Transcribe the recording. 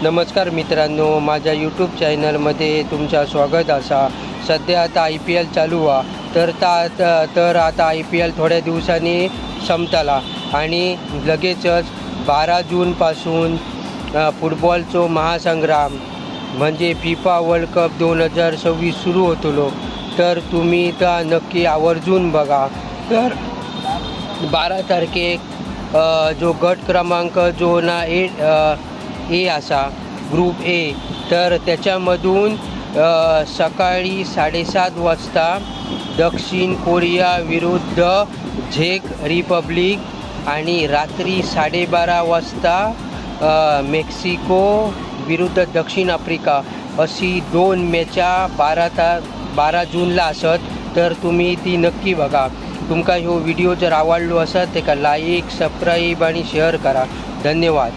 नमस्कार मित्रांनो, माझ्या यूट्यूब चॅनलमध्ये तुमचं स्वागत असा. सध्या आता IPL चालू तर आता IPL थोड्या दिवसांनी संपतला आणि लगेचच 12 जूनपासून फुटबॉलचो महासंग्राम म्हणजे FIFA वर्ल्ड कप 2026 सुरू होतलो. तर तुम्ही तर नक्की आवर्जून बघा. तर 12 तारखेक जो गट क्रमांक जो ना ए असा ग्रुप ए, तर त्याच्यामधून सकाळी 7:30 वाजता दक्षिण कोरिया विरुद्ध झेक रिपब्लिक आणि रात्री 12:30 वाजता मेक्सिको विरुद्ध दक्षिण आफ्रिका अशी 2 मॅचा 12 जूनला असत. तर तुम्ही ती नक्की बघा. तुमका ह्यो व्हिडिओ जर आवडलो असत तर लाईक, सबस्क्राईब आणि शेअर करा. धन्यवाद.